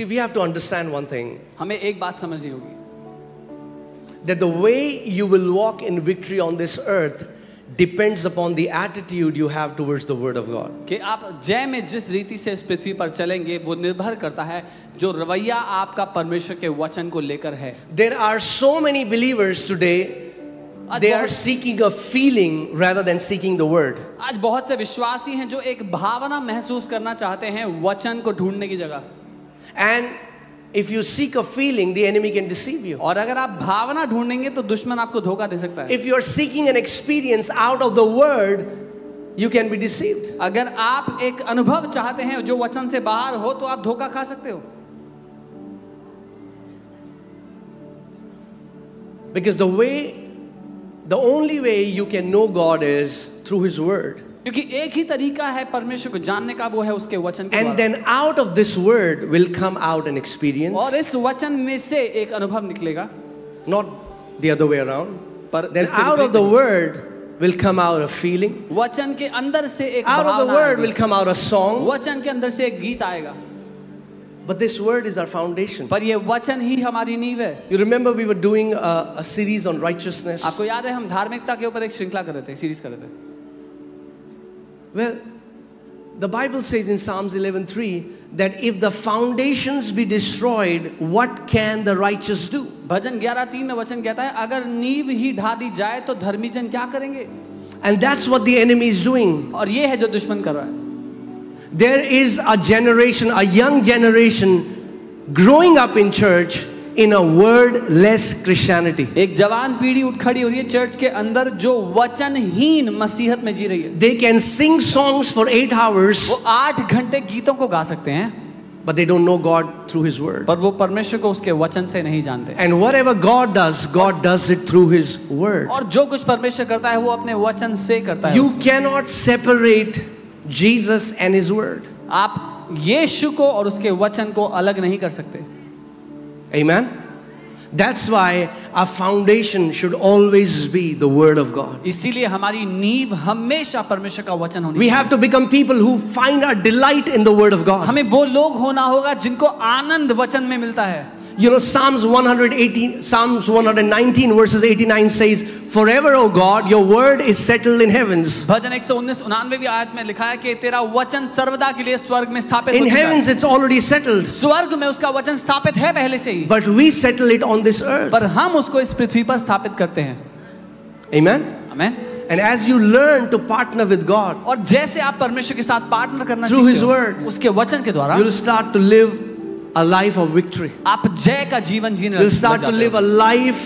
See, we have to understand one thing. हमें एक बात समझनी होगी, That the way you will walk in victory on this earth depends upon the attitude you have towards the word of God. कि आप जय में जिस रीति से इस पृथ्वी पर चलेंगे वो निर्भर करता है जो रवैया आपका परमेश्वर के वचन को लेकर है. There are so many believers today, they are seeking a feeling rather than seeking the word. आज बहुत से विश्वासी हैं जो एक भावना महसूस करना चाहते हैं वचन को ढूंढने की जगह. And if you seek a feeling, the enemy can deceive you. और अगर आप भावना ढूंढेंगे तो दुश्मन आपको धोखा दे सकता है. If you are seeking an experience out of the word, you can be deceived. अगर आप एक अनुभव चाहते हैं जो वचन से बाहर हो तो आप धोखा खा सकते हो. Because the only way you can know God is through His word. क्योंकि एक ही तरीका है परमेश्वर को जानने का, वो है उसके वचन के And द्वारा. then out of this word will come out an experience, और इस वचन में से एक अनुभव निकलेगा. not the other way around. पर Then इससे out of विपरीत the नहीं. word will come out a feeling. वचन के अंदर से एक Out of the Bhavna word आएगी. will come out a song. वचन के अंदर से एक गीत आएगा. But this word is our foundation. पर ये वचन ही हमारी नींव है. You remember we were doing a series on righteousness. आपको याद है हम धार्मिकता के ऊपर एक श्रृंखला कर रहे थे, सीरीज कर रहे थे. Well, the Bible says in Psalms 11:3 that if the foundations be destroyed, what can the righteous do? भजन 11:3 में वचन कहता है अगर नींव ही ढा दी जाए तो धर्मी जन क्या करेंगे. And that's what the enemy is doing. और ये है जो दुश्मन कर रहा है. There is a generation, a young generation growing up in church in a wordless Christianity. एक जवान पीढ़ी उठ खड़ी हो रही है चर्च के अंदर जो वचनहीन मसीहत में जी रही है. They can sing songs for 8 hours, वो 8 घंटे गीतों को गा सकते हैं, but they don't know God through His word. पर वो परमेश्वर को उसके वचन से नहीं जानते. And whatever God does it through His word. और जो कुछ परमेश्वर करता है वो अपने वचन से करता है. You cannot separate Jesus and His word. आप यीशु को और उसके वचन को अलग नहीं कर सकते. Amen. That's why our foundation should always be the word of God. इसीलिए हमारी नींव हमेशा परमेश्वर का वचन होनी We चाहिए. have to become people who find our delight in the word of God. हमें वो लोग होना होगा जिनको आनंद वचन में मिलता है. You know, Psalms 119 verses 89 says, "Forever, O God, your word is settled in heavens." भजन 119-99 आयत में लिखा है कि तेरा वचन सर्वदा के लिए स्वर्ग में स्थापित In हो चुका है. heavens, it's already settled, स्वर्ग में उसका वचन स्थापित है पहले से ही, but we settle it on this earth. पर हम उसको इस पृथ्वी पर स्थापित करते हैं. Amen. Amen. And as you learn to partner with God, और जैसे आप परमेश्वर के साथ पार्टनर करना Through सीखते His हो, word, उसके वचन के द्वारा you will start to live a life of victory. आप जय का जीवन जीने You'll लग start to जाते live हो. a life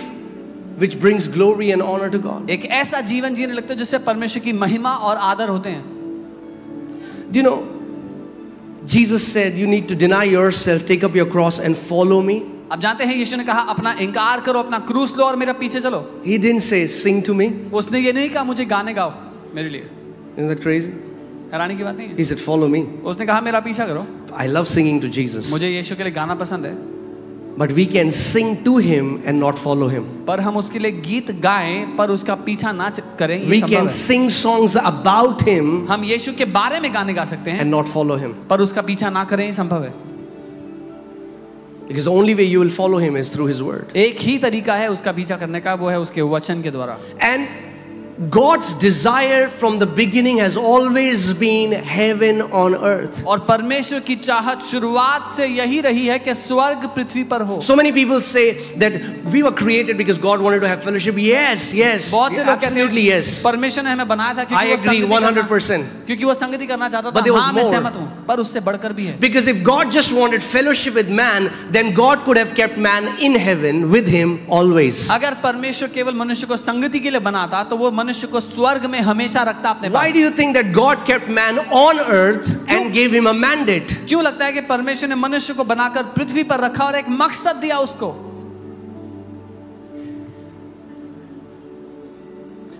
which brings glory and honor to God. एक ऐसा जीवन जीने लगते हो जिससे परमेश्वर की महिमा और आदर होते हैं. Do you know, Jesus said, you need to deny yourself, take up your cross and follow me. आप जानते हैं यीशु ने कहा अपना इनकार करो, अपना क्रूस लो और मेरा पीछे चलो. He didn't say, sing to me. उसने ये नहीं कहा मुझे गाने गाओ मेरे लिए. Isn't that crazy? हैरानी की बात नहीं है. He said, follow me. उसने कहा मेरा पीछा करो. I love singing to Jesus. मुझे यीशु के लिए गाना पसंद है, But we can sing to Him and not follow Him. पर हम उसके लिए गीत गाएं पर उसका पीछा ना करें. ये We संभव can है. sing songs about Him हम यीशु के बारे में गाने गा सकते हैं and not follow Him. पर उसका पीछा ना करें. ये संभव है. Because the only way you will follow Him is through His word. एक ही तरीका है उसका पीछा करने का, वो है उसके वचन के द्वारा. And God's desire from the beginning has always been heaven on earth. और परमेश्वर की चाहत शुरुआत से यही रही है कि स्वर्ग पृथ्वी पर हो. So many people say that we were created because God wanted to have fellowship. Yes, बहुत से लोग कहते absolutely हैं yes. परमेश्वर ने हमें बनाया था I क्योंकि वो agree संगति करना, 100%. क्योंकि वो संगति करना चाहता But there था. was हाँ मैं more. सहमत हूँ, पर उससे बढ़कर भी है. Because if God just wanted fellowship with man, then God could have kept man in heaven with Him always. अगर परमेश्वर केवल मनुष्य को संगति के लिए बनाता तो वो मनुष्य को स्वर्ग में हमेशा रखता अपने Why pass. do you think that God kept man on earth and gave him a mandate? क्यों लगता है कि परमेश्वर ने मनुष्य को बनाकर पृथ्वी पर रखा और एक मकसद दिया उसको?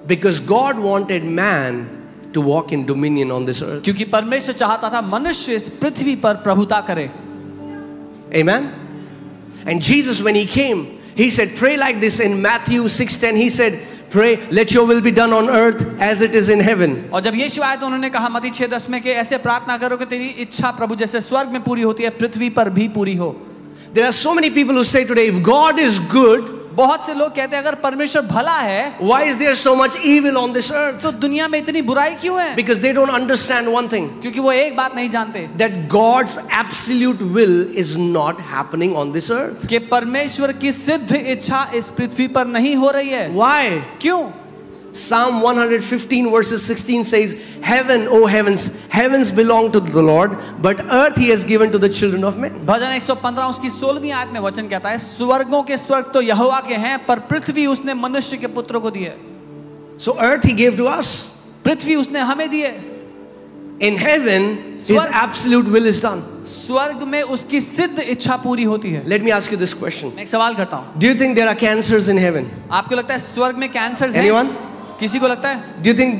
Because God wanted man to walk in dominion on this earth. क्योंकि परमेश्वर चाहता था मनुष्य इस पृथ्वी पर प्रभुता करे. Amen. And Jesus, when He came, He said, pray like this in Matthew 6:10. He said, pray, let your will be done on earth as it is in heaven. और जब यीशु आए तो उन्होंने कहा मत्ती 6:10 में कि ऐसे प्रार्थना करो कि तेरी इच्छा प्रभु जैसे स्वर्ग में पूरी होती है पृथ्वी पर भी पूरी हो। There are so many people who say today, if God is good, बहुत से लोग कहते हैं अगर परमेश्वर भला है, why is there so much evil on this earth? तो दुनिया में इतनी बुराई क्यों है? Because they don't understand one thing, क्योंकि वो एक बात नहीं जानते that God's absolute will is not happening on this earth. कि परमेश्वर की सिद्ध इच्छा इस पृथ्वी पर नहीं हो रही है। Why? क्यों? Psalm 115 verses 16 says, Heaven, O heavens, heavens belong to the Lord, but earth he has given to the children of men. भजन 115 उसकी 16वीं आयत में वचन कहता है, स्वर्गों के स्वर्ग तो यहोवा के हैं, पर पृथ्वी उसने मनुष्य के पुत्रों को दी है। So earth he gave to us. पृथ्वी उसने हमें दी है। In heaven, his absolute will is done. स्वर्ग में उसकी सिद्ध इच्छा पूरी होती है। Let me ask you this question. मैं एक सवाल करता हूँ, Do you think there are cancers in heaven? आपको लगता है स्वर्ग में कैंसर है? Anyone? किसी को लगता है? Do you think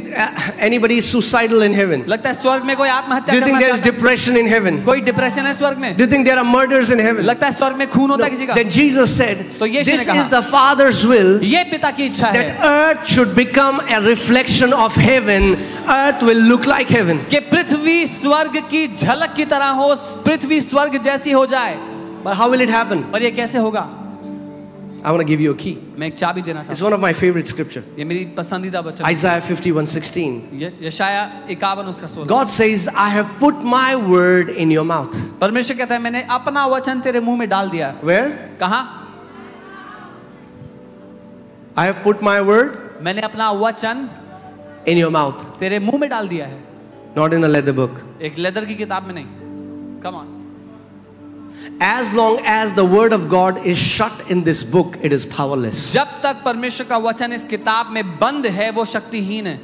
anybody is suicidal in heaven? लगता है स्वर्ग में कोई Do आत्महत्या you think करना there is चाहता है? depression in heaven? कोई डिप्रेशन है स्वर्ग में? Do you think there are murders in heaven? लगता है स्वर्ग में खून होता है किसी का? Then Jesus said, तो यीशु ने this कहा, is the Father's will, ये पिता की इच्छा है that earth should become a reflection of heaven. Earth will look like heaven. कि पृथ्वी स्वर्ग की झलक की तरह हो, पृथ्वी स्वर्ग जैसी हो जाए। But how will it happen? और ये कैसे होगा? I want to give you a key. मैं एक चाबी देना It's चाहता one of my favorite scripture. हूँ। ये मेरी पसंदीदा वचन। Isaiah 51:16. यशाया 51 उसका 16। God says, I have put my word in your mouth. परमेश्वर कहता है मैंने अपना वचन तेरे मुंह में डाल दिया। Where? कहाँ? I have put my word मैंने अपना वचन in your mouth. तेरे मुंह में डाल दिया है। Not in a leather book. एक लेदर की किताब में नहीं। Come on. As long as the word of God is shut in this book, it is powerless. जब तक परमेश्वर का वचन इस किताब में बंद है वो शक्तिहीन है।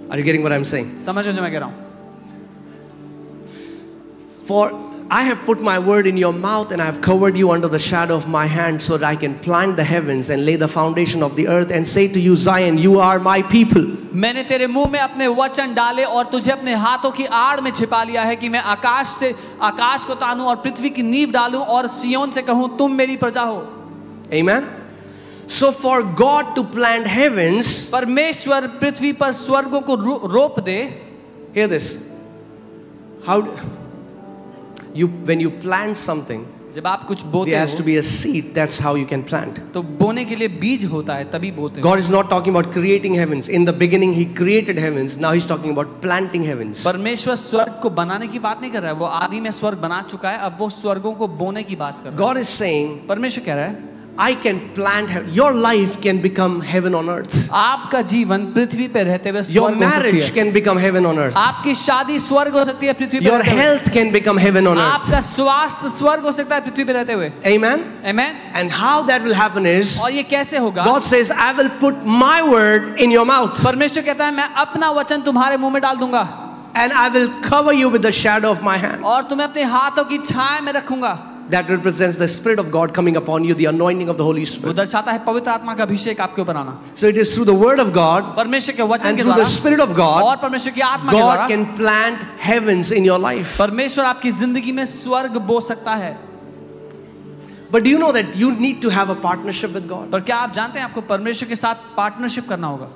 Are you getting what I'm saying? समझ रहे हो जो मैं कह रहा हूँ? For I have put my word in your mouth and I have covered you under the shadow of my hand so that I can plant the heavens and lay the foundation of the earth and say to you, Zion, you are my people. मैंने तेरे मुंह में अपने वचन डाले और तुझे अपने हाथों की आड़ में छिपा लिया है कि मैं आकाश को तानूं और पृथ्वी की नींव डालूं और सियोन से कहूं तुम मेरी प्रजा हो। Amen. So for God to plant heavens, परमेश्वर पृथ्वी पर स्वर्गों को रोप दे। hear this. When you plant something, जब आप कुछ बोते there has to हो be a seed. That's how you can plant. तो बोने के लिए बीज होता है तभी बोते हैं। God is not talking about creating heavens. In the beginning, He created heavens. Now He's talking about planting heavens. परमेश्वर स्वर्ग को बनाने की बात नहीं कर रहा है, वो आदि में स्वर्ग बना चुका है, अब वो स्वर्गों को बोने की बात कर रहा है। God is saying, परमेश्वर कह रहा है I can plant heaven. Your life can become heaven on earth. आपका जीवन पृथ्वी पे रहते हुए Your स्वर्ग हो सकती marriage है। can become heaven on earth. आपकी शादी स्वर्ग हो सकती है पृथ्वी पे Your रहते हुए। health can become heaven on earth. आपका स्वास्थ्य स्वर्ग हो सकता है पृथ्वी पे रहते हुए। Amen. Amen? And how that will happen is, और ये कैसे होगा? God says, I will put my word in your mouth. परमेश्वर कहता है मैं अपना वचन तुम्हारे मुंह में डाल दूंगा And I will cover you with the shadow of my hand. और तुम्हें अपने हाथों की छाया में रखूंगा। That represents the Spirit of God coming upon you, the anointing of the Holy वो Spirit. दर्शाता है पवित्र आत्मा का अभिषेक आपके ऊपर आना। So it is through the word of God परमेश्वर के वचन and के through द्वारा the Spirit of और God, परमेश्वर की आत्मा के द्वारा God can plant heavens in your life. परमेश्वर आपकी जिंदगी में स्वर्ग बो सकता है। But do you know that you need to have a partnership with God? पर क्या आप जानते हैं आपको परमेश्वर के साथ पार्टनरशिप करना होगा?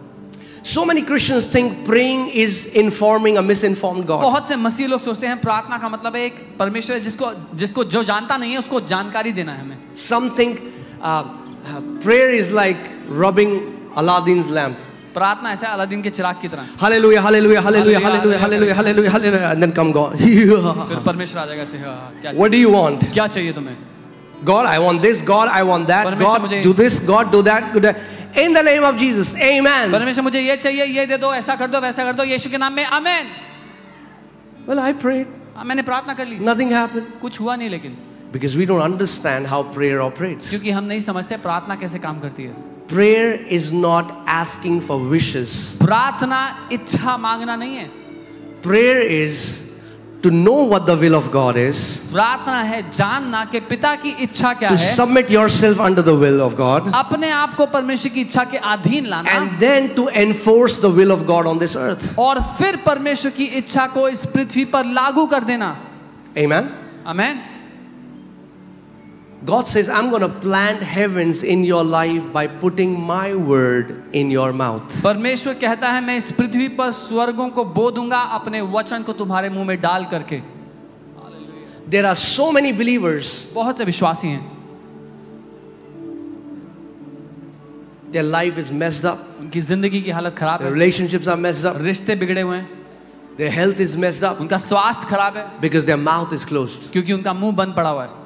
So many Christians think praying is informing a misinformed God. बहुत से मसीह लोग सोचते हैं प्रार्थना का मतलब है एक परमेश्वर है जिसको जो जानता नहीं है उसको जानकारी देना है हमें। Some think prayer is like rubbing Aladdin's lamp. प्रार्थना ऐसा अलादीन के चिराग की तरह। Hallelujah, hallelujah, hallelujah, hallelujah, hallelujah, hallelujah, hallelujah, and then come God. फिर परमेश्वर आ जाएगा ऐसे क्या What do you want? क्या चाहिए तुम्हें? God, I want this. God, I want that. परमेश्वर God, मुझे- do this. God, do that. Do that. In the name of Jesus, Amen. परमेश्वर मुझे ये चाहिए, ये दे दो, ऐसा कर दो, वैसा कर दो, यीशु के नाम में आमेन। Well, I prayed. मैंने प्रार्थना कर ली, Nothing happened कुछ हुआ नहीं लेकिन because we don't understand how prayer operates. क्योंकि हम नहीं समझते प्रार्थना कैसे काम करती है। Prayer is not asking for wishes. प्रार्थना इच्छा मांगना नहीं है। Prayer is to know what the will of God is, प्रार्थना है जानना कि पिता की इच्छा क्या to है, submit yourself under the will of God, अपने आप को परमेश्वर की इच्छा के अधीन लाना and then to enforce the will of God on this earth. और फिर परमेश्वर की इच्छा को इस पृथ्वी पर लागू कर देना। Amen. Amen. God says, I'm going to plant heavens in your life by putting my word in your mouth. परमेश्वर कहता है मैं इस पृथ्वी पर स्वर्गों को बो दूंगा अपने वचन को तुम्हारे मुंह में डाल करके. There are so many believers, बहुत से विश्वासी हैं, their life is messed up, उनकी जिंदगी की हालत खराब their है, relationships are messed up, रिश्ते बिगड़े हुए हैं, their health is messed up उनका स्वास्थ्य खराब है because their mouth is closed. क्योंकि उनका मुंह बंद पड़ा हुआ है.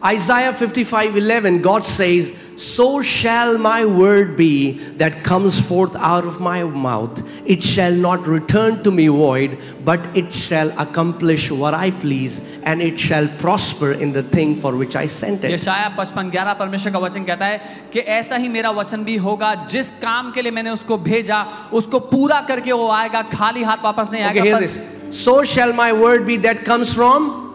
Isaiah 55:11, God says, so shall my word be that comes forth out of my mouth. It shall not return to me void, but it shall accomplish what I please, and it shall prosper in the thing for which I sent it. यशायाह 55:11 परमेश्वर का वचन कहता है कि ऐसा ही मेरा वचन भी होगा, जिस काम के लिए मैंने उसको भेजा उसको पूरा करके वो आएगा, खाली हाथ वापस नहीं आएगा. Okay, hear this. So shall my word be that comes from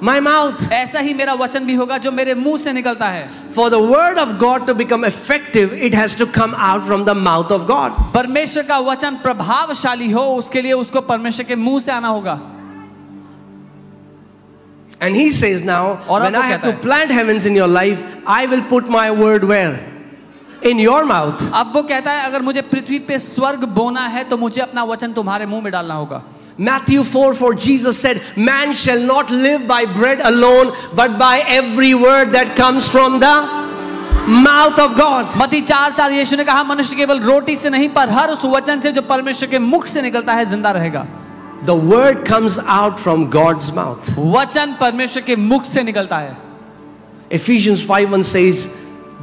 my mouth. ऐसा ही मेरा वचन भी होगा जो मेरे मुंह से निकलता है. For the word of God to become effective, it has to come out from the mouth of God. परमेश्वर का वचन प्रभावशाली हो उसके लिए उसको परमेश्वर के मुंह से आना होगा. And he says now, और when अब वो I have कहता to है, plant heavens in your life, I will put my word where? In your mouth. अब वो कहता है अगर मुझे पृथ्वी पे स्वर्ग बोना है तो मुझे अपना वचन तुम्हारे मुंह में डालना होगा. Matthew 4:4, Jesus said, man shall not live by bread alone, but by every word that comes from the mouth of God. मत्ती 4:4 यीशु ने कहा मनुष्य केवल रोटी से नहीं पर हर उस वचन से जो परमेश्वर के मुख से निकलता है जिंदा रहेगा. The word comes out from God's mouth. वचन परमेश्वर के मुख से निकलता है. Ephesians 5:1 says,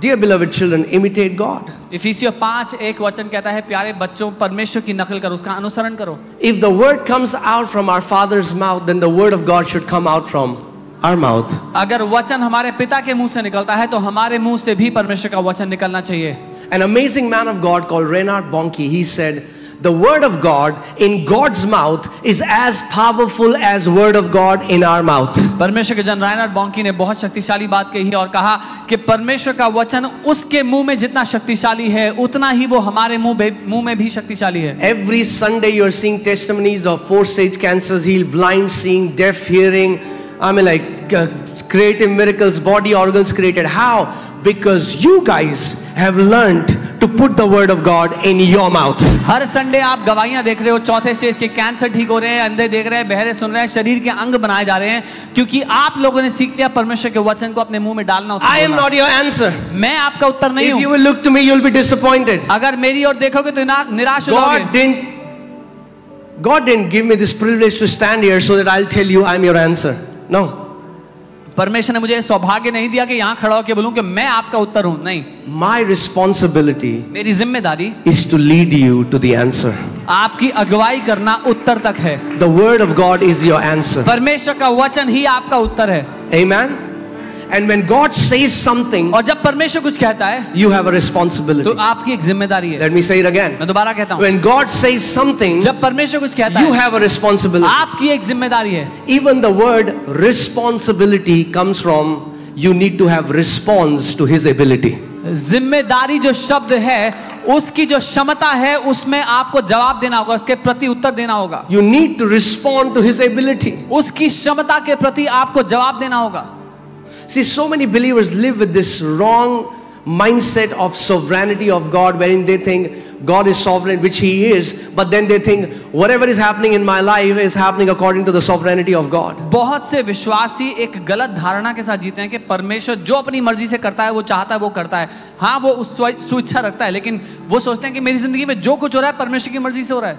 dear beloved children, imitate God. इफिसियों 5:1 वचन कहता है प्यारे बच्चों परमेश्वर की नकल करो, उसका अनुसरण करो. If the word comes out from our Father's mouth, then the word of God should come out from our mouth. अगर वचन हमारे पिता के मुंह से निकलता है तो हमारे मुंह से भी परमेश्वर का वचन निकलना चाहिए. An amazing man of God called Reinhard Bonnke, he said, the word of God in God's mouth is as powerful as word of God in our mouth. परमेश्वर के जन राइनहार्ड बॉन्की ने बहुत शक्तिशाली बात कही और कहा कि परमेश्वर का वचन उसके मुंह में जितना शक्तिशाली है उतना ही वो हमारे मुंह में भी शक्तिशाली है. Every Sunday you are seeing testimonies of 4-stage cancers healed, blind seeing, deaf hearing, creative miracles, body organs created. How? Because you guys have learned to put the word of God in your mouth. Her Sunday आप गवाहियां देख रहे हो, चौथे stage के cancer ठीक हो रहे हैं, अंधे देख रहे हैं, बहरे सुन रहे हैं, शरीर के अंग बनाए जा रहे हैं, क्योंकि आप लोगों ने सीख लिया परमेश्वर के वचन को अपने मुंह में डालना. I am not your answer. मैं आपका उत्तर नहीं If हूं. you will look to me, you will be disappointed. अगर मेरी ओर देखोगे तो निराश हो जाओगे. God didn't give me this privilege to stand here so that I'll tell you I'm your answer. No. परमेश्वर ने मुझे सौभाग्य नहीं दिया कि यहाँ खड़ा होकर बोलूं कि मैं आपका उत्तर हूं. नहीं. My responsibility मेरी जिम्मेदारी is to lead you to the answer. आपकी अगुवाई करना उत्तर तक है. The word of God is your answer. परमेश्वर का वचन ही आपका उत्तर है. Amen. And when God says something, और जब परमेश्वर कुछ कहता है you have a responsibility. तो आपकी एक जिम्मेदारी है. Let me say it again. मैं दोबारा कहता हूं. When God says something, जब परमेश्वर कुछ कहता you है have a responsibility. आपकी एक जिम्मेदारी है. Even the word responsibility comes from you need to have response to his ability. जिम्मेदारी जो शब्द है उसकी जो क्षमता है उसमें आपको जवाब देना होगा, उसके प्रति उत्तर देना होगा. You need to respond to his ability. उसकी क्षमता के प्रति आपको जवाब देना होगा. See, so many believers live with this wrong mindset of sovereignty of God, wherein they think God is sovereign, which he is, but then they think whatever is happening in my life is happening according to the sovereignty of God. बहुत से विश्वासी एक गलत धारणा के साथ जीते हैं कि परमेश्वर जो अपनी मर्जी से करता है, वो चाहता है वो करता है. हाँ, वो उस स्वेच्छा रखता है, लेकिन वो सोचते हैं कि मेरी जिंदगी में जो कुछ हो रहा है परमेश्वर की मर्जी से हो रहा है.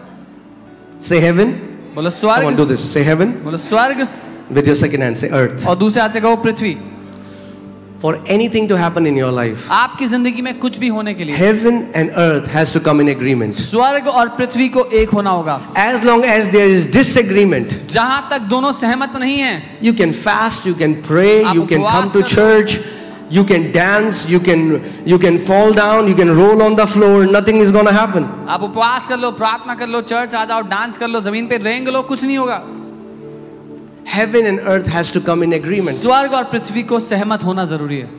Say heaven. बोलो Come on, स्वर्ग. do this. Say heaven. बोलो स्वर्ग. With your second hand, say earth. और दूसरे हाथ से कहो पृथ्वी. For anything to happen in your life, आपकी जिंदगी में कुछ भी होने के लिए heaven and earth has to come in agreement. स्वर्ग और पृथ्वी को एक होना होगा. As long as there is disagreement, जहां तक दोनों सहमत नहीं हैं, you can fast, you can pray, you can come to church, you can dance, you can fall down, you can roll on the floor, nothing is going to happen. आप उपवास कर लो, प्रार्थना कर लो, चर्च आ जाओ, डांस कर लो, जमीन पे रेंग लो, कुछ नहीं होगा. Heaven and earth has to come in agreement. स्वर्ग और पृथ्वी को सहमत होना जरूरी है.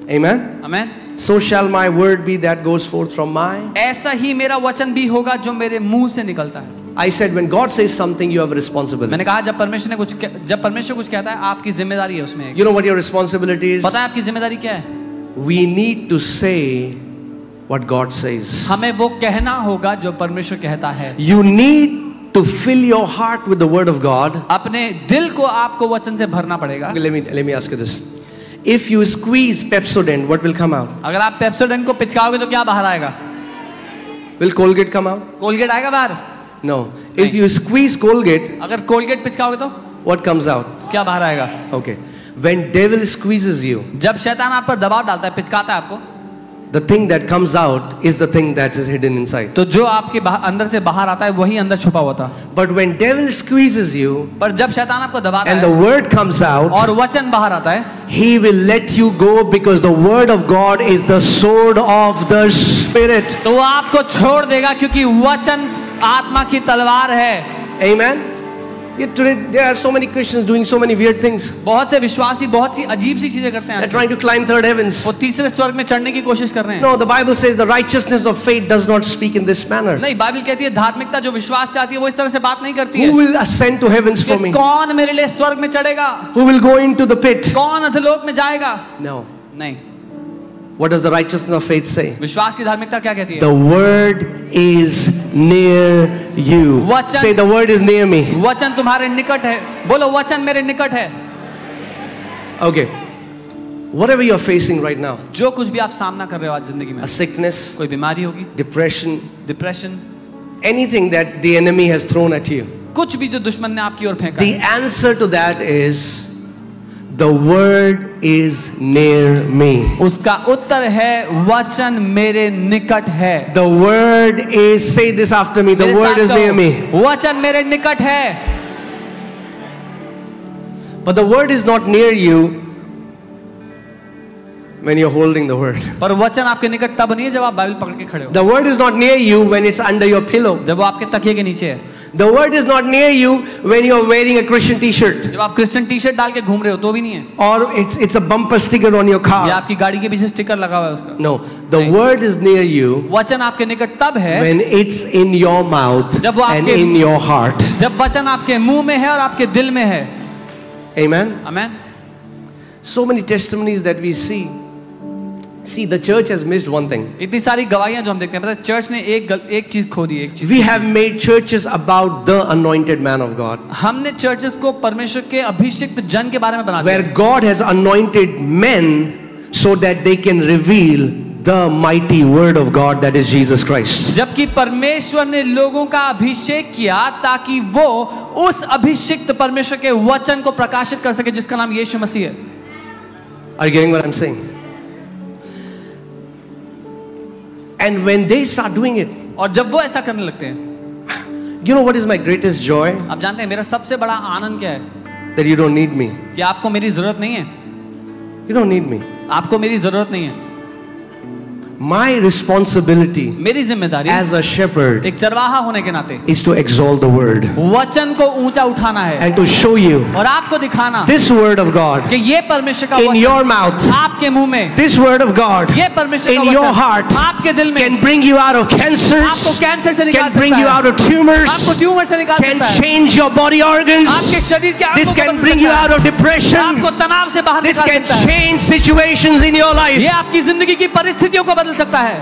Amen. Amen. So shall my word be that goes forth from my. ऐसा ही मेरा वचन भी होगा जो मेरे मुंह से निकलता है. I said when God says something, you have a responsibility. मैंने कहा जब परमेश्वर कुछ कहता है, आपकी जिम्मेदारी है उसमें। You know what your responsibility is? पता है आपकी जिम्मेदारी क्या है? We need to say what God says. हमें वो कहना होगा जो परमेश्वर कहता है। You need to fill your heart with the word of God. अपने दिल को आपको वचन से भरना पड़ेगा। Okay, let me ask you this. If you squeeze Pepsodent, what will come out? अगर आप पेप्सोडेंट को पिचकाओगे तो क्या बाहर आएगा? Will Colgate come out? Colgate आएगा बाहर? No. If you squeeze Colgate, अगर कोलगेट पिचकाओगे तो what comes out? क्या बाहर आएगा? Okay. When devil squeezes you, जब शैतान आप पर दबाव डालता है, पिचकाता है आपको, the thing that comes out is the thing that is hidden inside. तो जो आपके अंदर से बाहर आता है वही अंदर छुपा हुआ था। But when devil squeezes you, पर जब शैतान आपको दबाता and है the word comes out, और वचन बाहर आता है, he will let you go because the word of God is the sword of the spirit. तो वो आपको छोड़ देगा क्योंकि वचन आत्मा की तलवार है। Amen. Yet today there are so many Christians doing so many weird things. बहुत से विश्वासी बहुत सी अजीब सी चीजें करते They're हैं। trying to climb third heavens. वो तीसरे स्वर्ग में चढ़ने की कोशिश कर रहे हैं। No, the Bible says the righteousness of faith does not speak in this manner. नहीं, बाइबल कहती है धार्मिकता जो विश्वास से आती है वो इस तरह से बात नहीं करती Who है will ascend to heavens for कि me? कौन मेरे लिए स्वर्ग में चढ़ेगा, Who will go into the pit? कौन अधोलोक में जाएगा। No. नहीं, What does the righteousness of faith say? विश्वास की धार्मिकता क्या कहती है? The word is near you. वचन- Say the word is near me. वचन तुम्हारे निकट है। बोलो वचन मेरे निकट है। Okay. Whatever you're facing right now, जो कुछ भी आप सामना कर रहे हो आज जिंदगी में, a sickness, कोई बीमारी होगी, depression, depression, anything that the enemy has thrown at you, कुछ भी जो दुश्मन ने आपकी ओर फेंका the है, answer to that is the word is near me. उसका उत्तर है वचन मेरे निकट है। The word is, say this after me, the मेरे word साथ is कहो, near me. वचन मेरे निकट है। But the word is not near you when you're holding the word. पर वचन आपके निकट तब नहीं है जब आप बाइबल पकड़ के खड़े हो, The word is not near you when it's under your pillow. जब वो आपके तकिए के नीचे है, The word is not near you when you're wearing a Christian t-shirt जब आप क्रिश्चियन टी शर्ट डाल के घूम रहे हो तो भी नहीं है, or it's a bumper sticker on your या car. आपकी गाड़ी के पीछे स्टिकर लगा हुआ है उसका। No, the नहीं। word is near you वचन आपके निकट तब है when it's in your mouth जब वो and आपके- in your heart. जब वचन आपके मुंह में है और आपके दिल में है। Amen. Amen. So many testimonies that we see. See, the church has missed one thing. इतनी सारी गवाहियां जो हम देखते हैं, पता है चर्च ने एक चीज खो दी, एक चीज। We have made churches about the anointed man of God, हमने चर्चेस को परमेश्वर के अभिषिक्त जन के बारे में बना where दिया, God has anointed men so that they can reveal the mighty word of God that is Jesus Christ. जबकि परमेश्वर ने लोगों का अभिषेक किया ताकि वो उस अभिषिक्त परमेश्वर के वचन को प्रकाशित कर सके जिसका नाम यीशु मसीह है। Are you getting what I'm saying? And when they start doing it, और जब वो ऐसा करने लगते हैं, you know what is my greatest joy? आप जानते हैं मेरा सबसे बड़ा आनंद क्या है? That you don't need me. कि आपको मेरी जरूरत नहीं है, You don't need me. आपको मेरी जरूरत नहीं है। My responsibility मेरी जिम्मेदारी as a shepherd एक चरवाहा होने के नाते is to exalt the word वचन को ऊंचा उठाना है and to show you और आपको दिखाना this word of God कि ये परमेश्वर का in वचन your mouth, आपके मुंह में, this word of God ये परमेश्वर का in your वचन heart आपके दिल में can bring you out of cancers, आपको कैंसर से निकाल can bring सकता you है, out of tumors, आपको ट्यूमर से निकाल can सकता है, change your body organs, आपके शरीर के this अंगों को can बदल bring you सकता out है, of depression, आपको तनाव से बाहर this निकाल can सकता है, change situations in your life. ये आपकी जिंदगी की परिस्थितियों को बदल सकता है।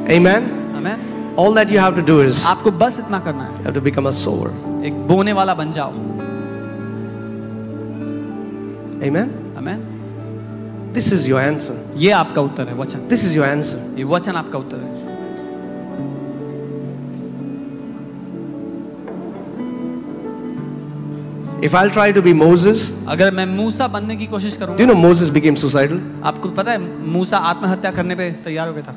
Amen. Amen. All that you have to do is आपको बस इतना करना है, you have to become a sower. एक बोने वाला बन जाओ। Amen. Amen. This is your answer. ये आपका उत्तर है, वचन। This is your answer. ये वचन आपका उत्तर है। If I'll try to be Moses, अगर मैं मूसा बनने की कोशिश do you करूंगा, know Moses became suicidal? आपको पता है मूसा आत्महत्या करने पे तैयार हो गया था,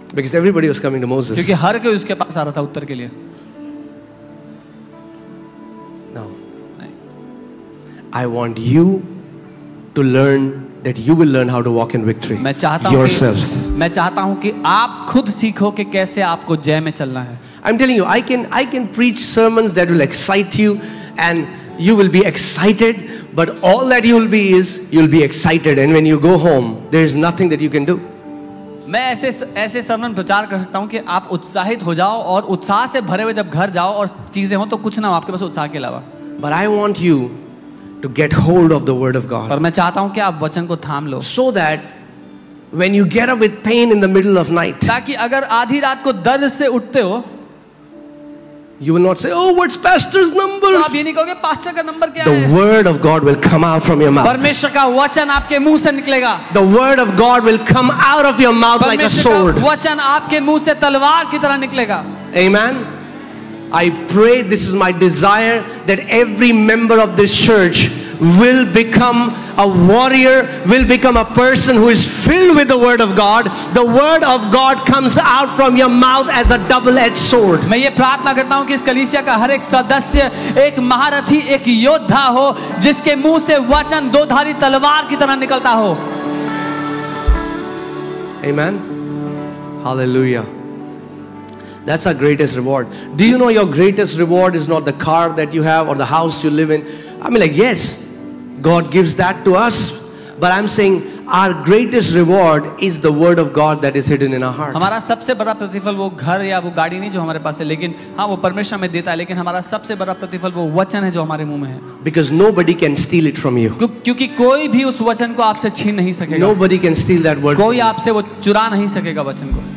Because everybody was coming to Moses. क्योंकि हर कोई उसके पास आ रहा था उत्तर के लिए। No. नहीं, I want you to learn that you will learn how to walk in victory मैं चाहता हूँ yourself. मैं चाहता हूँ कि आप खुद सीखो कि कैसे आपको जय में चलना है। I'm telling you, I can preach sermons that will excite you and you will be excited, but all that you will be is you'll be excited, and when you go home, there is nothing that you can do. मैं ऐसे सरमन प्रचार कर सकता हूँ कि आप उत्साहित हो जाओ और उत्साह से भरे हुए जब घर जाओ और चीजें हो तो कुछ ना हो आपके पास उत्साह के अलावा। But I want you to get hold of the word of पर God, मैं चाहता हूँ कि आप वचन को थाम लो, so that when you get up with pain in the middle of night, ताकि अगर आधी रात को दर्द से उठते हो you will not say, oh, what's pastor's number? तो आप ये नहीं कहोगे पास्टर का नंबर क्या The है। word of God will come out from your mouth. परमेश्वर का वचन आपके मुंह से निकलेगा। The word of God will come out of your mouth like a परमेश्वर sword. का वचन आपके मुंह से तलवार की तरह निकलेगा। Amen. I pray, this is my desire, that every member of this church will become a warrior, will become a person who is filled with the word of God. The word of God comes out from your mouth as a double-edged sword. मैं ये प्रार्थना करता हूँ कि इस कलीसिया का हर एक सदस्य एक महारथी, एक योद्धा हो, जिसके मुंह से वचन दो धारी तलवार की तरह निकलता हो। Amen. Hallelujah. That's our greatest reward. Do you know your greatest reward is not the car that you have or the house you live in? I mean, like, yes, God gives that to us, but I'm saying our greatest reward is the word of God that is hidden in our heart. हमारा सबसे बड़ा प्रतिफल वो घर या वो गाड़ी नहीं जो हमारे पास है, लेकिन हाँ वो परमेश्वर हमें देता है, लेकिन हमारा सबसे बड़ा प्रतिफल वो वचन है जो हमारे मुंह में है। Because nobody can steal it from you. क्योंकि कोई भी उस वचन को आपसे छीन नहीं सकेगा। Nobody can steal that word. कोई आपसे वो चुरा नहीं सकेगा वचन को।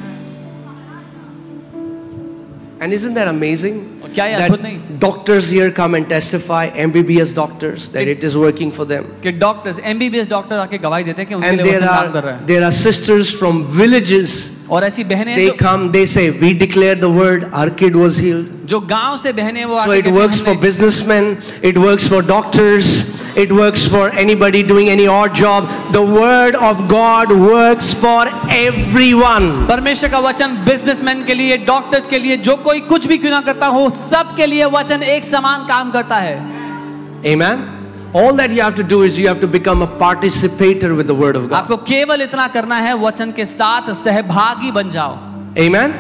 And isn't that amazing? क्या ये अद्भुत नहीं? That doctors here come and testify, MBBS doctors, that it is working for them. कि डॉक्टर्स MBBS डॉक्टर आके गवाही देते हैं कि उनके And लिए वचन काम कर रहा है। there are sisters from villages. और ऐसी बहनें They जो come, they say, we declare the word, our kid was healed. जो गांव से बहनें वो So आके it कहती हैं, works for हमने- businessmen, it works for doctors, it works for anybody doing any odd job. The word of God works for everyone. परमेश्वर का वचन बिजनेसमैन के लिए, डॉक्टर्स के लिए, जो कोई कुछ भी क्यों ना करता हो, सब के लिए वचन एक समान काम करता है। Amen. All that you have to do is you have to become a participator with the word of God. आपको केवल इतना करना है, वचन के साथ सहभागी बन जाओ। Amen.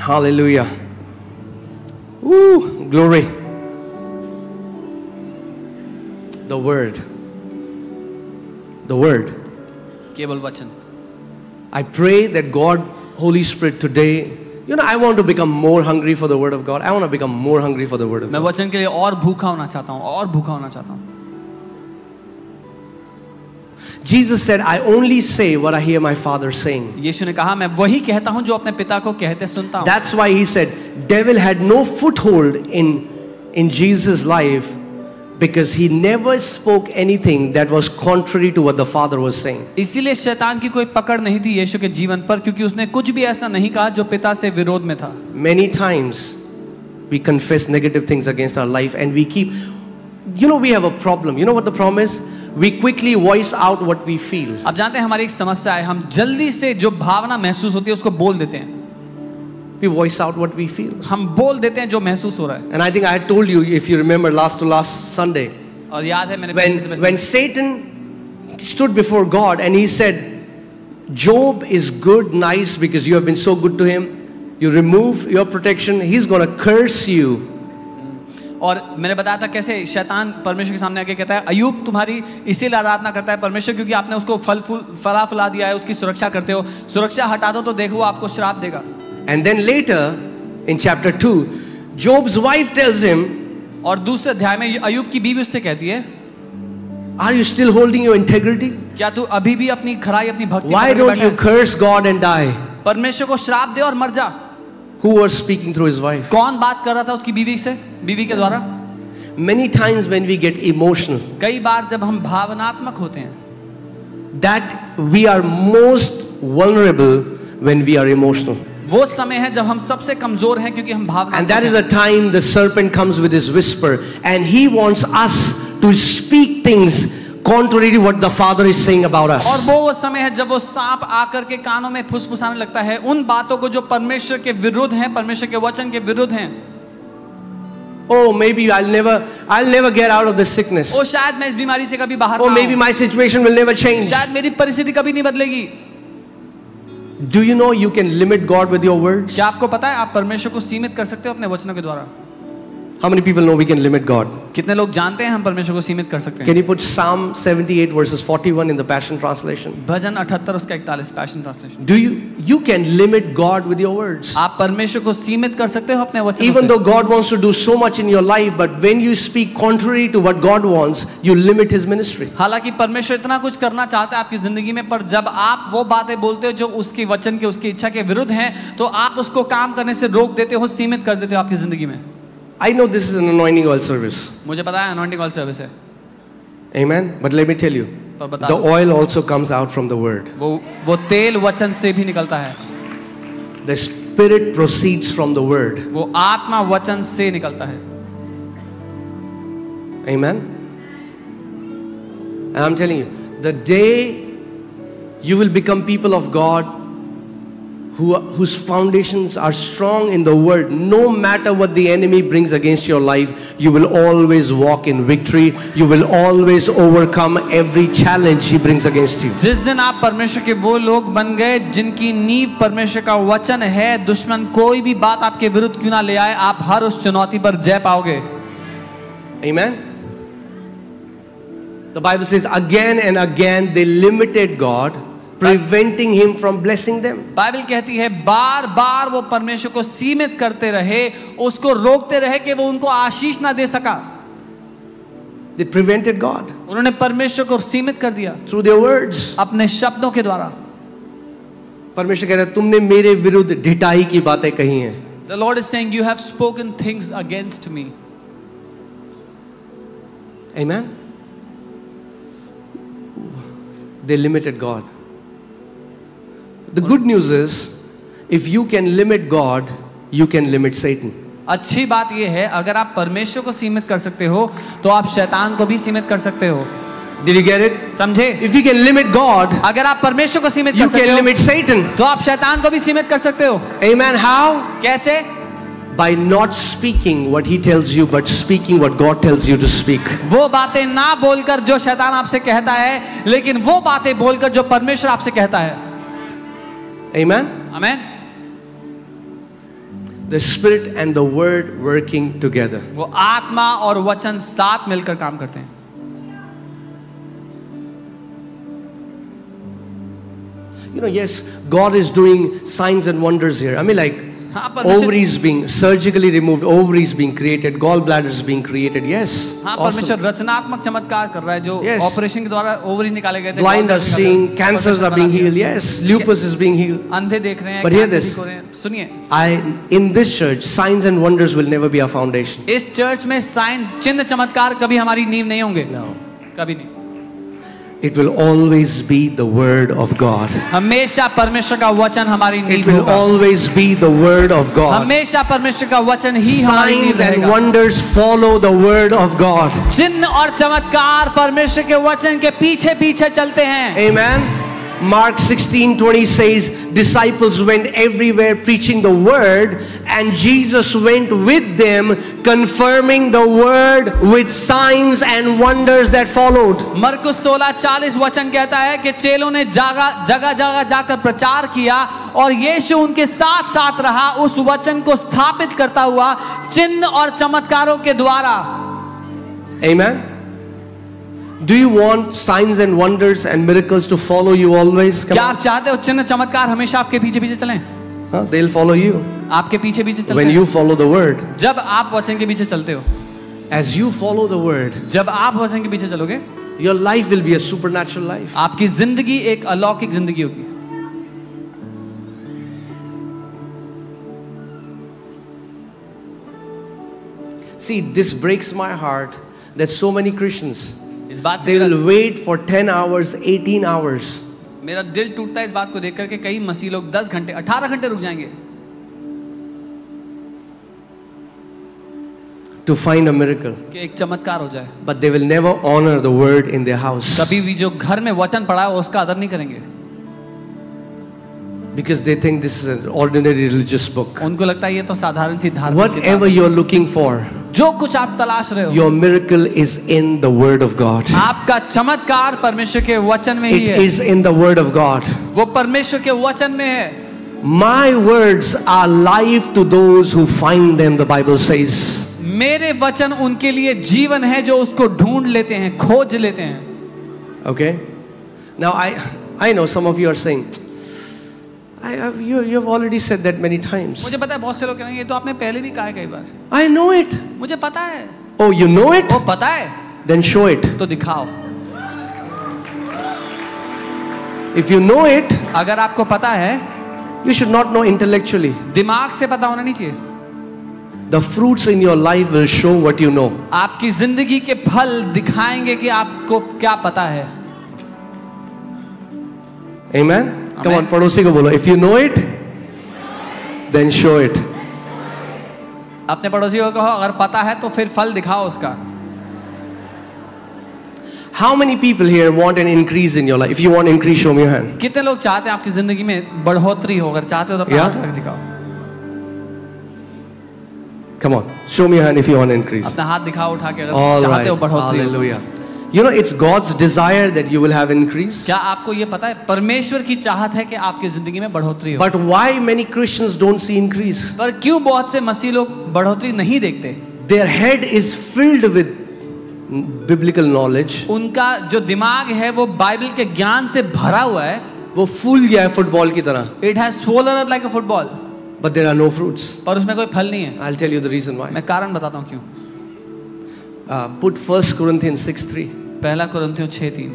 Hallelujah. Woo, glory. The word. The word. केवल वचन। I pray that God, Holy Spirit, today, I want to become more hungry for the word of God. I want to become more hungry for the word of मैं God. वचन के लिए और भूखा होना चाहता हूँ, और भूखा होना चाहता हूँ। Jesus said, I only say what I hear my Father saying. यीशु ने कहा, मैं वही कहता हूँ जो अपने पिता को कहते सुनता हूँ। That's why he said, devil had no foothold in Jesus' life, because he never spoke anything that was contrary to what the Father was saying. इसीलिए शैतान की कोई पकड़ नहीं थी यीशु के जीवन पर, क्योंकि उसने कुछ भी ऐसा नहीं कहा जो पिता से विरोध में था। Many times we confess negative things against our life and we keep, we have a problem. You know what the problem is? We quickly voice out what we feel. अब जानते हैं हमारी एक समस्या है, हम जल्दी से जो भावना महसूस होती है उसको बोल देते हैं। We voice out what we feel. हम बोल देते हैं जो महसूस हो रहा है। And I think I had told you, if you remember last Sunday, और याद है मैंने when Satan stood before God and he said, Job is good, nice, because you have been so good to him. You remove your protection, he's going to curse you. और मैंने बताया था कैसे शैतान परमेश्वर के सामने आके कहता है, अयूब तुम्हारी इसीलिए आराधना करता है परमेश्वर, क्योंकि आपने उसको फला फुला दिया है, उसकी सुरक्षा करते हो, सुरक्षा हटा दो तो देखो वो आपको श्राप देगा। And then later in chapter 2, Job's wife tells him, और दूसरे अध्याय में अयूब की बीवी उससे कहती है, are you still holding your integrity? क्या तू अभी भी अपनी खराई, अपनी भक्ति Why don't you curse God and die? परमेश्वर को श्राप दे और मर जा। Who was speaking through his wife? कौन बात कर रहा था उसकी बीवी से, बीवी के द्वारा? Many times when we get emotional, कई बार जब हम भावनात्मक होते हैं, that we are most vulnerable when we are emotional. वो समय है जब हम सबसे कमजोर हैं क्योंकि हम भावनात्मक हैं। And that is the time the serpent comes with his whisper and he wants us to speak things contrary to what the Father is saying about us. और वो समय है जब वो सांप आकर के कानों में फुसफुसाने लगता है उन बातों को जो परमेश्वर के विरुद्ध हैं, परमेश्वर के वचन के विरुद्ध हैं। Oh, maybe I'll never get out of this sickness. ओ शायद मैं इस बीमारी से कभी बाहर Oh, ना maybe आऊं। my situation will never change. शायद मेरी परिस्थिति कभी नहीं बदलेगी। Do you know you can limit God with your words? क्या आपको पता है आप परमेश्वर को सीमित कर सकते हो अपने वचनों के द्वारा? How many people know we can limit God? कितने लोग जानते हैं हम परमेश्वर को सीमित कर सकते हैं? Can you put Psalm 78 verses 41 in the Passion Translation? भजन 78 उसका 41 passion translation. You can limit God with your words. आप परमेश्वर को सीमित कर सकते हो अपने वचनों Even से। though God wants to do so much in your life, but when you speak contrary to what God wants, you limit His ministry. हालांकि परमेश्वर इतना कुछ करना चाहता है आपकी जिंदगी में, पर जब आप वो बातें बोलते हो जो उसके वचन के, उसकी इच्छा के विरुद्ध हैं, तो आप उसको काम करने से रोक देते हो, सीमित कर देते हो आपकी जिंदगी में। I know this is an anointing oil service. मुझे पता है अनॉइंटिंग ऑयल सर्विस है, Amen. But let me tell you, पर बता the oil also comes out from the word. वो तेल वचन से भी निकलता है, The Spirit proceeds from the word. वो आत्मा वचन से निकलता है। Amen. And I'm telling you, the day you will become people of God whose foundations are strong in the word, no matter what the enemy brings against your life, you will always walk in victory. You will always overcome every challenge he brings against you. जिस दिन आप परमेश्वर के वो लोग बन गए जिनकी नींव परमेश्वर का वचन है, दुश्मन कोई भी बात आपके विरुद्ध क्यों ना ले आए, आप हर उस चुनौती पर जय पाओगे। Amen. The Bible says again and again they limited God, preventing him from blessing them. Bible कहती है बार बार वो परमेश्वर को सीमित करते रहे, उसको रोकते रहे कि वो उनको आशीष ना दे सका। They prevented God उन्होंने परमेश्वर को सीमित कर दिया through their words. अपने शब्दों के द्वारा। परमेश्वर कह रहा है तुमने मेरे विरुद्ध ढिठाई की बातें कही हैं। The Lord is saying you have spoken things against me. Amen. They limited God. The good news is, if you can limit God, you can limit Satan. अच्छी बात यह है अगर आप परमेश्वर को सीमित कर सकते हो तो आप शैतान को भी सीमित कर सकते हो। Did you get it? समझे? If you can limit God, अगर आप परमेश्वर को सीमित you कर सकते can हो limit Satan. तो आप शैतान को भी सीमित कर सकते हो। Amen. How? कैसे? By not speaking what he tells you, but speaking what God tells you to speak. वो बातें ना बोलकर जो शैतान आपसे कहता है, लेकिन वो बातें बोलकर जो परमेश्वर आपसे कहता है। Amen. Amen. The Spirit and the Word working together. वो आत्मा और वचन साथ मिलकर काम करते हैं। You know, yes, God is doing signs and wonders here. I mean, like, हाँ, परमेश्वर ovaries being surgically removed, ovaries being created, gallbladders being created. Yes. हाँ, Awesome. परमेश्वर रचनात्मक चमत्कार कर रहा है, जो Yes. ऑपरेशन के द्वारा ओवरीज निकाले गए थे। Blind are seeing, cancers are being healed. Yes, lupus is being healed. अंधे देख रहे हैं, But hear कैंसर this. ठीक हो रहे हैं। सुनिए, In this church, signs and wonders will never be our foundation. इस चर्च में साइंस, चिन्ह, चमत्कार कभी हमारी नींव नहीं होंगे। No. कभी नहीं। It will always be the Word of God. हमेशा परमेश्वर का वचन हमारी It नींव will होगा। always be the Word of God. हमेशा परमेश्वर का वचन ही हमारी नींव Signs and रहेगा। wonders follow the Word of God. चिन्ह और चमत्कार परमेश्वर के वचन के पीछे पीछे चलते हैं। Amen. Mark 16:20 says, disciples went everywhere preaching the word, and Jesus went with them, confirming the word with signs and wonders that followed. मरकुस 16:40 वचन कहता है कि चेलों ने जगह जगह जाकर प्रचार किया और यीशु उनके साथ साथ रहा, उस वचन को स्थापित करता हुआ चिन्ह और चमत्कारों के द्वारा। Amen. Do you want signs and wonders and miracles to follow you always? Come क्या on. आप चाहते हो चिन्ह चमत्कार हमेशा आपके पीछे पीछे चलें? Huh? They'll follow you आपके पीछे पीछे चलते when हैं। you follow the word. जब आप वचन के पीछे चलते हो, As you follow the word, जब आप वचन के पीछे चलोगे, your life will be a supernatural life. आपकी जिंदगी एक अलौकिक जिंदगी होगी। See, this breaks my heart that so many Christians, इस बात से they मेरा, will wait for 10 hours, 18 hours मेरा दिल टूटता है इस बात को देखकर कि कई मसीह लोग 10 घंटे 18 घंटे रुक जाएंगे to find a miracle, कि एक चमत्कार हो जाए, but they will never honor the word in their house कभी भी जो घर में वचन पढ़ा है उसका आदर नहीं करेंगे, because they think this is an ordinary religious book. उनको लगता है ये तो साधारण सी धार्मिक किताब Whatever है। you're looking for, जो कुछ आप तलाश रहे हो, your miracle is in the word of God. आपका चमत्कार परमेश्वर के वचन में ही It है, is in the word of God. वो परमेश्वर के वचन में है। My words are life to those who find them, the Bible says. मेरे वचन उनके लिए जीवन है जो उसको ढूंढ लेते हैं, खोज लेते हैं. Okay? Now I know some of you are saying, you have already said that many times. मुझे पता है बहुत से लोग कहेंगे ये तो आपने पहले भी कहा है कई बार. I know it. मुझे पता है. Oh, you know it? वो पता है. Then show it. तो दिखाओ. If you know it, अगर आपको पता है, you should not know intellectually. दिमाग से पता होना नहीं चाहिए. The fruits in your life will show what you know. आपकी जिंदगी के फल दिखाएंगे कि आपको क्या पता है. Amen? Come on, पड़ोसी को बोलो. If you know it, then show it. अपने पड़ोसी को कहो अगर पता है तो फिर फल दिखाओ उसका. How many people here want an increase in your life? If you want increase, show me your hand. कितने लोग चाहते हैं आपकी जिंदगी में बढ़ोतरी हो? अगर चाहते हो तो अपना हाथ रख दिखाओ. Come on, show me your hand if you want increase. अपना हाथ दिखाओ उठा के अगर All चाहते right. हो बढ़ोतरी. Hallelujah. You know, it's God's desire that you will have increase. क्या आपको ये पता है परमेश्वर की चाहत है कि आपकी जिंदगी में बढ़ोतरी हो? But why many Christians don't see increase? पर क्यों बहुत से मसीह लोग बढ़ोतरी नहीं देखते? Their head is filled with biblical knowledge. उनका जो दिमाग है वो बाइबल के ज्ञान से भरा हुआ है. वो फूल गया है फुटबॉल की तरह. It has swollen up like a football. But there are no fruits. पर उसमें कोई फल नहीं है. I'll tell you the reason why. मैं कारण बताता हूँ क्यों. Put 1 Corinthians 6:3. पहला कुरिन्थियों 6:3.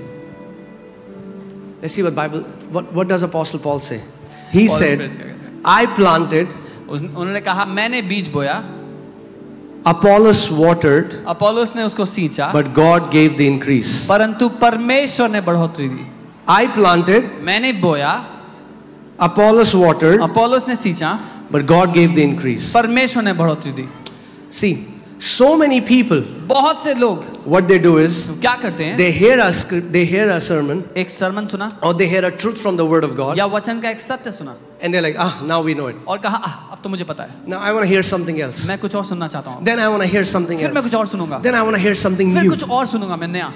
Let's see what Bible. What does Apostle Paul say? He Paul said, Spirit क्या कहते हैं? I planted. उन्होंने कहा मैंने बीज बोया. Apollos watered. अपोलोस ने उसको सींचा. But God gave the increase. परंतु परमेश्वर ने बढ़ोतरी दी. I planted. मैंने बोया. Apollos watered. अपोलोस ने सींचा. But God gave the increase. परमेश्वर ने बढ़ोतरी दी. See, so many people. बहुत से लोग What they do is क्या करते हैं? they hear a sermon. एक सरमन सुना. Or they hear a truth from the Word of God. या वचन का एक सत्य सुना. And they're like, now we know it. और कहा अब तो मुझे पता है. Now I want to hear something else. मैं कुछ और सुनना चाहता हूँ. Then I want to hear something फिर मैं कुछ else. और सुनूंगा. Then I want to hear something फिर new. कुछ और सुनूंगा मैं नया.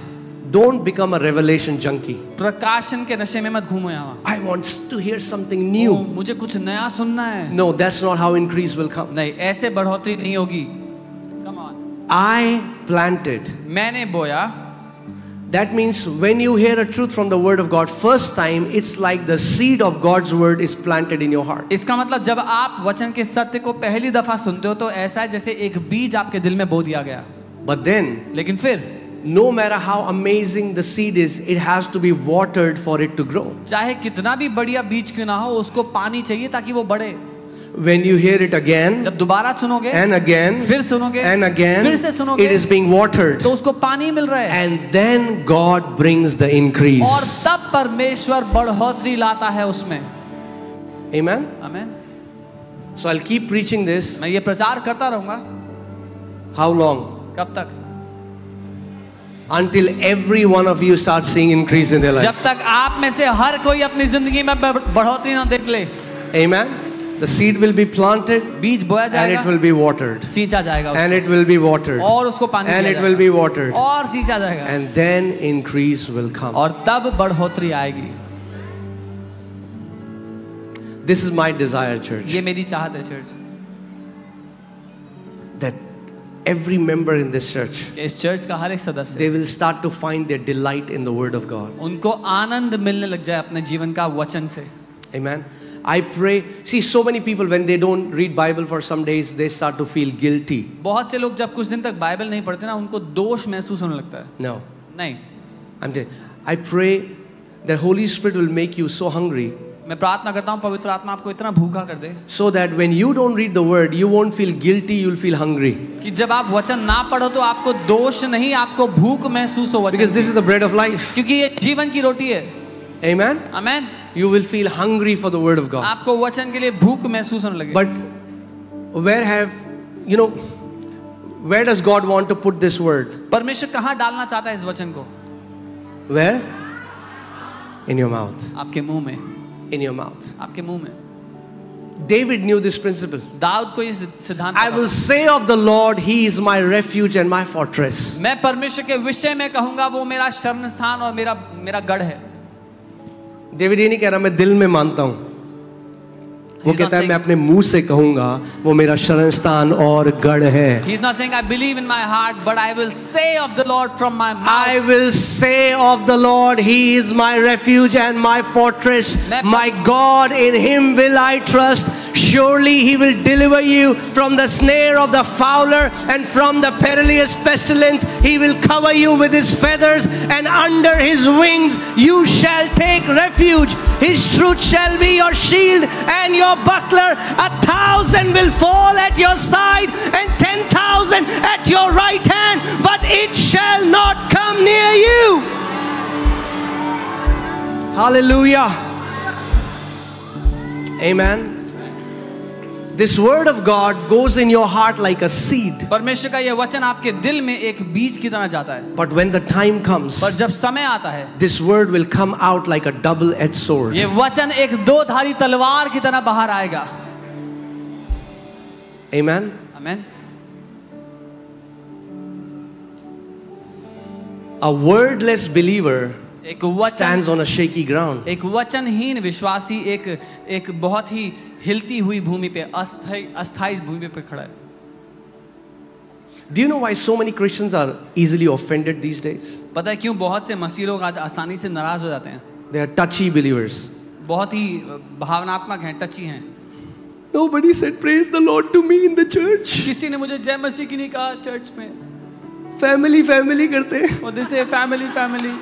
Don't become a revelation junkie. प्रकाशन के नशे में मत घूमो यहाँ. I want to hear something new. मुझे कुछ नया सुनना है. No, that's not how increase will come. नहीं, ऐसे बढ़ोतरी नहीं होगी. Come on. I planted. मैंने बोया. That means when you hear a truth from the Word of God first time, it's like the seed of God's Word is planted in your heart. इसका मतलब जब आप वचन के सत्य को पहली दफा सुनते हो तो ऐसा है जैसे एक बीज आपके दिल में बो दिया गया. But then, लेकिन फिर no matter how amazing the seed is, it has to be watered for it to grow. चाहे कितना भी बढ़िया बीज क्यों ना हो उसको पानी चाहिए ताकि वो बढ़े. When you hear it again, जब दोबारा सुनोगे and again, फिर सुनोगे and again, फिर से सुनोगे it is being watered. तो उसको पानी मिल रहा है. And then God brings the increase. और तब परमेश्वर बढ़ोतरी लाता है उसमें. Amen? आमीन. So I'll keep preaching this. मैं ये प्रचार करता रहूंगा. How long? कब तक? Until every one of you starts seeing increase in their life. जब तक आप में से हर कोई अपनी जिंदगी में बढ़ोतरी ना देख ले. Amen? The seed will be planted. बीज बोया And जाएगा. it will be watered. सींचा जाएगा उसको. And it will be watered. और उसको पानी And दिया it will जाएगा. be watered. और सींचा जाएगा. And then increase will come. और तब बढ़ोतरी आएगी. This is my desire, church. ये मेरी चाहत है church. That every member in this church, इस चर्च का हर एक सदस्य they will start to find their delight in the Word of God. उनको आनंद मिलने लग जाए अपने जीवन का वचन से. Amen. I pray. See, so many people when they don't read Bible for some days, they start to feel guilty. बहुत से लोग जब कुछ दिन तक बाइबल नहीं पढ़ते ना उनको दोष महसूस होने लगता है. No. नहीं. I pray that Holy Spirit will make you so hungry. मैं प्रार्थना करता हूँ पवित्र आत्मा आपको इतना भूखा कर दे So that when you don't read the Word, you won't feel guilty, you'll feel hungry. कि जब आप वचन ना पढ़ो तो आपको दोष नहीं, आपको भूख महसूस हो वचन Because this is the bread of life. क्योंकि ये जीवन की रोटी है. Amen. Amen. You will feel hungry for the Word of God. आपको वचन के लिए भूख महसूस होने लगे. But where does God want to put this word? परमेश्वर कहाँ डालना चाहता है इस वचन को? Where? In your mouth. आपके मुंह में. In your mouth. आपके मुंह में. David knew this principle. Dawood को ये सिद्धांत I will say of the Lord, He is my refuge and my fortress. मैं परमेश्वर के विषय में कहूंगा वो मेरा शरण स्थान और मेरा गढ़ है. डेविड ये नहीं कह रहा मैं दिल में मानता हूं. वो कहता है मैं अपने मुंह से कहूंगा वो मेरा शरण स्थान और गढ़ है. He's not saying I believe in my heart, but I will say of the Lord from my mouth. I will say of the Lord, He is my refuge and my fortress. My God, in Him will I trust. Surely He will deliver you from the snare of the fowler and from the perilous pestilence. He will cover you with His feathers, and under His wings you shall take refuge. His truth shall be your shield and your buckler. 1,000 will fall at your side and 10,000 at your right hand, but it shall not come near you. Hallelujah. Amen. This word of God goes in your heart like a seed. परमेश्वर का यह वचन आपके दिल में एक बीज की तरह जाता है. But when the time comes, पर जब समय आता है, this word will come out like a double-edged sword. ये वचन एक दो धारी तलवार की तरह बाहर आएगा. Amen. Amen. A wordless believer एक वचन stands on a shaky ground. एक वचनहीन विश्वासी एक बहुत ही हिलती हुई भूमि पे अस्थायी भूमि पे खड़ा है. Do you know why so many Christians are easily offended these days? पता है क्यों बहुत से मसीह लोग आज आसानी से नाराज हो जाते हैं? They are touchy believers. बहुत ही भावनात्मक हैं, टची हैं. Nobody said praise the Lord to me in the church. किसी ने मुझे जय मसीह की नहीं कहा चर्च में. Family करते हैं. और दिस है family.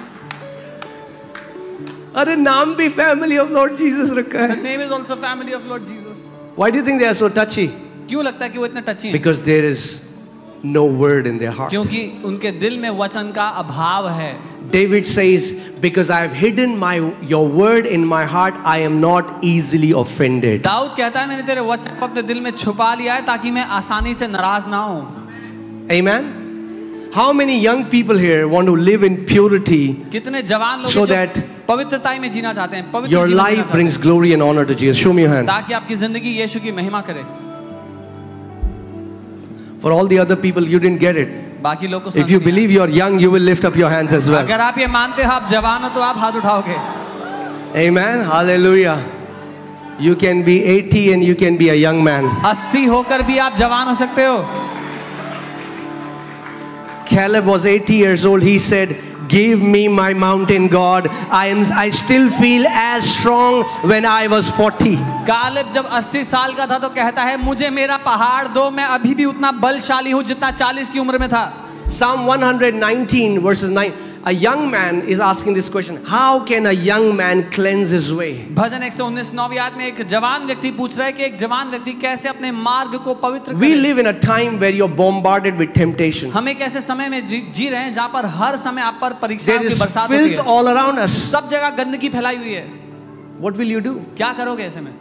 अरे नाम भी family of Lord Jesus रखा है. The name is also family of Lord Jesus. Why do you think they are so touchy? क्यों लगता है कि वो इतने टची हैं? Because there is no word in their heart. क्योंकि उनके दिल में वचन का अभाव है. David says, because I have hidden your word in my heart, I am not easily offended. Dawood कहता है मैंने तेरे वचन को अपने दिल में छुपा लिया है ताकि मैं आसानी से नाराज ना हूं. Amen. How many young people here want to live in purity कितने जवान लोग so जो that पवित्रता में जीना चाहते हैं, पवित्र your जीवन जीना life चाहते brings हैं, glory and honor to Jesus? Show me your hand. ताकि आपकी जिंदगी यीशु की महिमा करे. For all the other people, you didn't get it. बाकी लोग को If you believe you are young, you will lift up your hands as well. अगर आप ये मानते हो आप जवान हो तो आप हाथ उठाओगे. Amen. Hallelujah. You can be 80 and you can be a young man. 80 होकर भी आप जवान हो सकते हो. Caleb was 80 years old. He said, give me my mountain, God. I still feel as strong when I was 40. Caleb जब 80 साल का था तो कहता है मुझे मेरा पहाड़ दो, मैं अभी भी उतना बलशाली हूं जितना 40 की उम्र में था. Psalm 119 verses 9. A young man is asking this question. How can a young man cleanse his way? भजन 119 9वीं आयत में एक जवान व्यक्ति पूछ रहा है कि एक जवान व्यक्ति कैसे अपने मार्ग को पवित्र करे. We live in a time where you're bombarded with temptation. हम एक ऐसे समय में जी रहे हैं जहां पर हर समय आप पर परीक्षाओं There की is बरसात होती filth है. all around us. सब जगह गंदगी फैलाई हुई है. What will you do? क्या करोगे ऐसे में?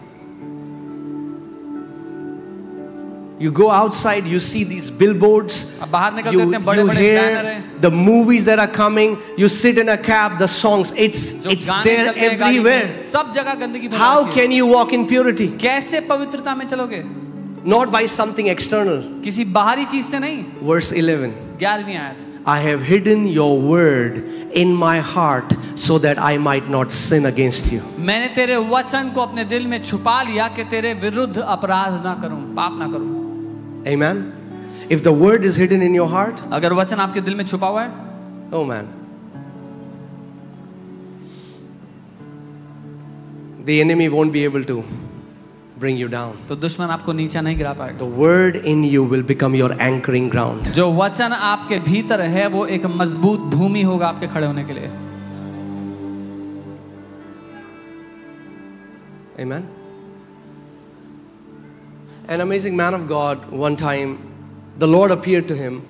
You go outside, you see these billboards, अब बाहर निकलते you इतने बड़े-बड़े बैनर hear हैं. the movies that are coming, you sit in a cab, the songs, it's गाने there चलते हैं गाड़ी में, everywhere. सब जगह गंदगी फैलाई How हुई है. can you walk in purity? कैसे पवित्रता में चलोगे? Not by something external. किसी बाहरी चीज से नहीं. Verse 11. 11वीं आयत. I have hidden your word in my heart so that I might not sin against you. मैंने तेरे वचन को अपने दिल में छुपा लिया कि तेरे विरुद्ध अपराध ना करूं, पाप ना करूं. Amen. If the word is hidden in your heart, अगर वचन आपके दिल में छुपा हुआ है, oh man, the enemy won't be able to bring you down. तो दुश्मन आपको नीचा नहीं गिरा पाएगा. The word in you will become your anchoring ground. जो वचन आपके भीतर है वो एक मजबूत भूमि होगा आपके खड़े होने के लिए. Amen. An amazing man of God, one time, the Lord appeared to him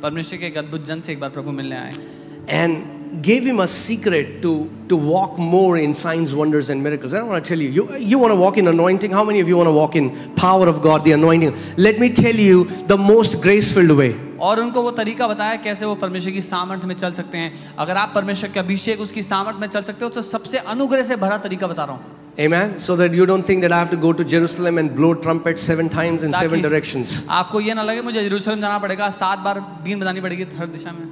परमेश्वर के एक अद्भुत जन से एक बार प्रभु मिलने आए and gave him a secret to walk more in signs, wonders and miracles. I want to tell you, you want to walk in anointing? How many of you want to walk in power of God, the anointing? Let me tell you the most grace-filled way. और उनको वो तरीका बताया कैसे वो परमेश्वर की सामर्थ में चल सकते हैं. अगर आप परमेश्वर के अभिषेक उसकी सामर्थ में चल सकते हो तो सबसे अनुग्रह से भरा तरीका बता रहा हूँ. Amen. So that you don't think that I have to go to Jerusalem and blow trumpets 7 times in 7 directions. आपको ये ना लगे मुझे यरूशलेम जाना पड़ेगा, 7 बार बीन बजानी पड़ेगी हर दिशा में.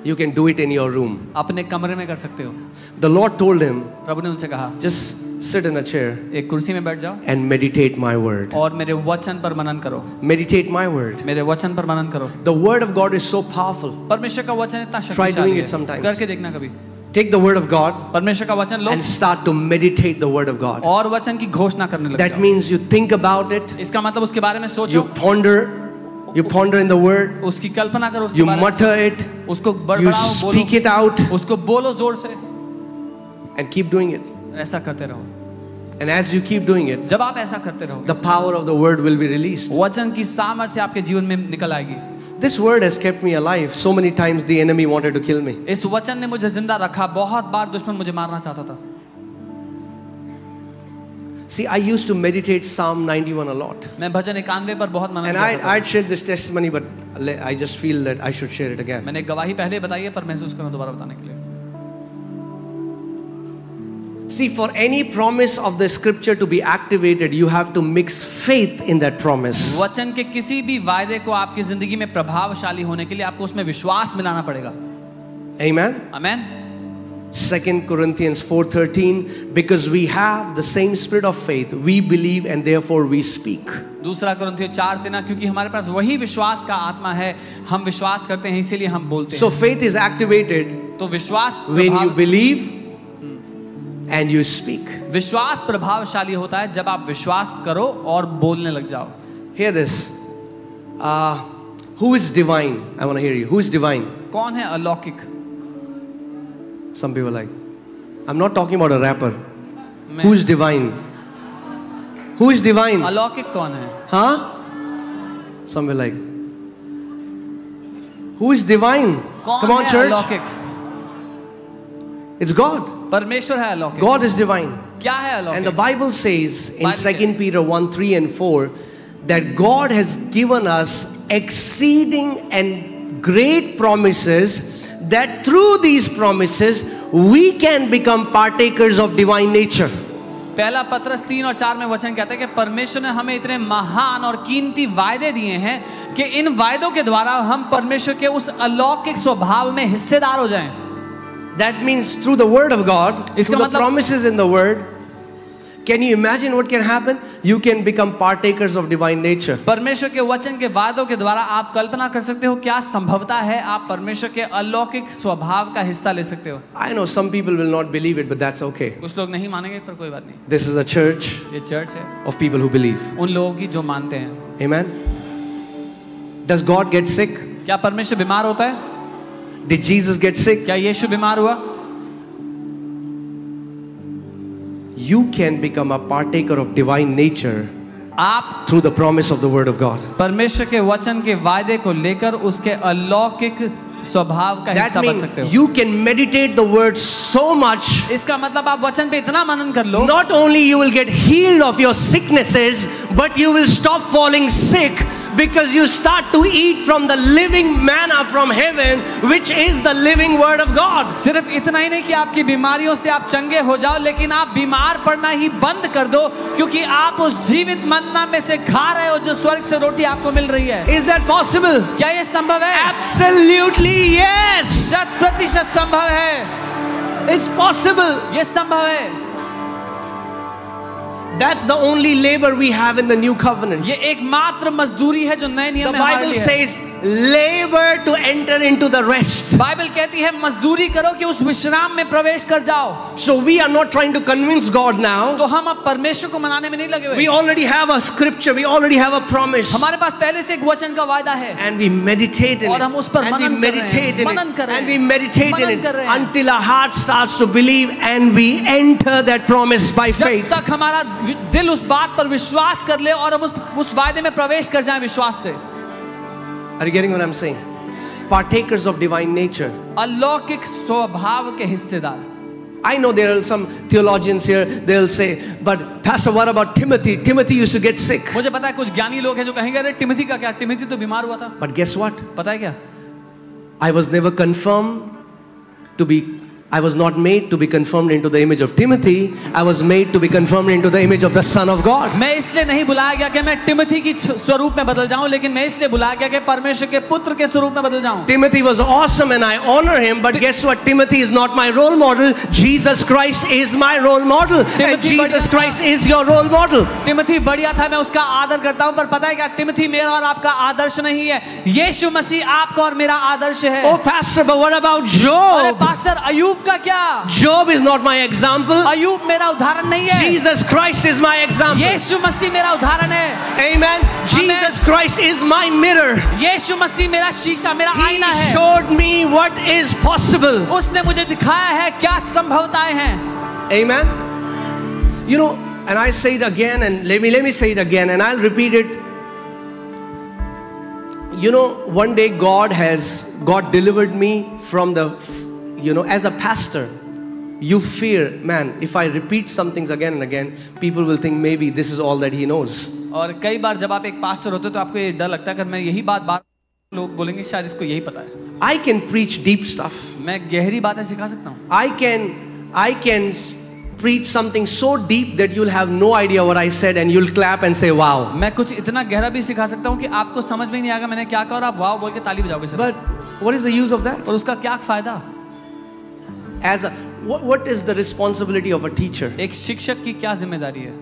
You can do it in your room. अपने कमरे में कर सकते हो. The Lord told him, प्रभु ने उनसे कहा, just sit in a chair एक कुर्सी में बैठ जाओ and meditate my word. और मेरे वचन पर मनन करो, Meditate my word. मेरे वचन पर मनन करो। The word of God is so powerful. परमेश्वर का वचन इतना Try शक्तिशाली doing है, it sometimes. करके देखना कभी। Take the word of God परमेश्वर का वचन लो and start to meditate the word of God. और वचन की घोषणा करने लग That जाओ। means you think about it, इसका मतलब उसके बारे में सोचो, you ponder in the word, उसकी कल्पना करो, उसके you बारे में mutter it, सोचो, उसको you बड़बड़ाओ, speak बोलो, it out, उसको बोलो जोर से, and keep doing it. ऐसा करते रहो। And as you keep doing it, जब आप ऐसा करते रहोगे, the power of the word will be released. वचन की सामर्थ्य आपके जीवन में निकल आएगी। This word has kept me alive. So many times the enemy wanted to kill me. इस वचन ने मुझे जिंदा रखा, बहुत बार दुश्मन मुझे मारना चाहता था। See, I used to meditate Psalm 91 a lot. मैं भजन 91 पर बहुत मनन And करता था। I'd shared this testimony, but I just feel that I should share it again. मैंने गवाही पहले बताई है, पर महसूस करूं दोबारा बताने के लिए। See, for any promise of the scripture to be activated, you have to mix faith in that promise. वचन के किसी भी वायदे को आपकी जिंदगी में प्रभावशाली होने के लिए आपको उसमें विश्वास मिलाना पड़ेगा। Amen? Amen. 2 Corinthians 4:13, because we have the same spirit of faith, we believe and therefore we speak. दूसरा कुरिन्थियों 4:13, क्योंकि हमारे पास वही विश्वास का आत्मा है, हम विश्वास करते हैं इसीलिए हम बोलते हैं। So faith is activated तो विश्वास when you believe and you speak. विश्वास प्रभावशाली होता है जब आप विश्वास करो और बोलने लग जाओ। Hear this. Who is divine? I want to hear you. Who is divine? कौन है अलौकिक? Some people like, I'm not talking about a rapper. मैं- Who is divine? Who is divine? अलौकिक कौन है? Huh? Some will like, who is divine? कौन Come on, है church. अलौकिक? It's God. परमेश्वर है अलौकिक। God is divine. क्या है And the अलौकिक? Bible says in Bible 2 Peter 1:3 and 4 that God has given us exceeding and great promises, that through these promises we can become partakers of divine nature. पहला पत्रस 3 और 4 में वचन कहता है कि परमेश्वर ने हमें इतने महान और कीमती वायदे दिए हैं कि इन वायदों के द्वारा हम परमेश्वर के उस अलौकिक स्वभाव में हिस्सेदार हो जाएं। That means through the word of God, इसका through the मतलब- promises in the word, can you imagine what can happen? You can become partakers of divine nature. परमेश्वर के वचन के वादों के द्वारा आप कल्पना कर सकते हो क्या संभवता है आप परमेश्वर के अलौकिक स्वभाव का हिस्सा ले सकते हो। I know some people will not believe it, but that's okay. कुछ लोग नहीं मानेंगे पर कोई बात नहीं, This is a church ये चर्च है of people who believe. उन लोगों की जो मानते हैं। Amen. Does God get sick? क्या परमेश्वर बीमार होता है? Did Jesus get sick? क्या यीशु बीमार हुआ? You can become a partaker of divine nature आप through the promise of the word of God. परमेश्वर के वचन के वायदे को लेकर उसके अलौकिक स्वभाव का That हिस्सा बन means सकते हो। you can meditate the word so much, इसका मतलब आप वचन पे इतना मनन कर लो, not only you will get healed of your sicknesses, but you will stop falling sick because you start to eat from the living manna from heaven, which is the living word of God. सिर्फ इतना ही नहीं कि आपकी बीमारियों से आप चंगे हो जाओ, लेकिन आप बीमार पड़ना ही बंद कर दो, क्योंकि आप उस जीवित मन्ना में से खा रहे हो जो स्वर्ग से रोटी आपको मिल रही है। Is that possible? क्या ये संभव है? Absolutely yes. 100% संभव है। It's possible. ये संभव है। That's the only labor we have in the new covenant. ये एकमात्र मजदूरी है जो नए The नियम में हमारे Bible लिए है। says, labor to enter into the rest. Bible कहती है मजदूरी करो कि उस विश्राम में प्रवेश कर जाओ। So we are not trying to convince God now. तो हम अब परमेश्वर को मनाने में नहीं लगे We हुए। already have a scripture. We already have a promise. हमारे पास पहले से एक वचन का वायदा है And we meditate in और हम उस पर it. And we मनन कर रहे हैं, meditate in मनन it. कर रहे And हैं, we meditate in मनन कर रहे it हैं। until our heart starts to believe and we enter that promise by जब faith. तक हमारा दिल उस बात पर विश्वास कर ले और हम उस वायदे में प्रवेश कर जाएं विश्वास से। Are you getting what I'm saying? Partakers of divine nature. अलौकिक स्वभाव के हिस्सेदार। I know there are some theologians here, they'll say, but Pastor, what about Timothy? Timothy used to get sick. मुझे पता है कुछ ज्ञानी लोग हैं जो कहेंगे अरे टिमोथी का क्या, टिमोथी तो बीमार हुआ था। But guess what? पता है क्या? I was never confirmed to be I was not made to be conformed into the image of Timothy. I was made to be conformed into the image of the Son of God. मैं इसलिए नहीं बुलाया गया कि मैं Timothy की स्वरूप में बदल जाऊं, लेकिन मैं इसलिए बुलाया गया कि परमेश्वर के पुत्र के स्वरूप में बदल जाऊं। Timothy was awesome and I honor him, but guess what? Timothy is not my role model. Jesus Christ is my role model, and Jesus Christ is your role model. Timothy बढ़िया था, मैं उसका आदर करता हूं, पर पता है क्या, टिमोथी मेरा और आपका आदर्श नहीं है। यीशु मसीह आपका और मेरा आदर्श है। Oh pastor, but what about Job? अरे पास्टर, अय्यूब का क्या? Job is not my example. अय्यूब मेरा उदाहरण नहीं है। Jesus Christ is my example. यीशु मसीह मेरा उदाहरण है। Amen. Jesus Christ is my mirror. यीशु मसीह मेरा शीशा, मेरा He आईना है। showed me what is possible. उसने मुझे दिखाया है क्या संभवताएं हैं। Amen. You know, and I say it again, and let me say it again, and I'll repeat it. You know, one day God delivered me from the, you know, as a pastor, you fear, man, if I repeat some things again and again, people will think maybe this is all that he knows. और कई बार जब आप एक pastor होते हो तो आपको ये डर लगता है, अगर मैं यही बात लोग बोलेंगे शायद इसको यही पता है। I can preach deep stuff. मैं गहरी बातें सिखा सकता हूँ। I can preach something so deep that you'll have no idea what I said and you'll clap and say wow. मैं कुछ इतना गहरा भी सिखा सकता हूँ कि आपको समझ में नहीं आएगा मैंने क्या कहा और आप वाव बोल के ताली बजाओगे सब। But what is the use of that? और उसका क्या फायदा? What is the responsibility of a teacher? एक शिक्षक की क्या जिम्मेदारी है?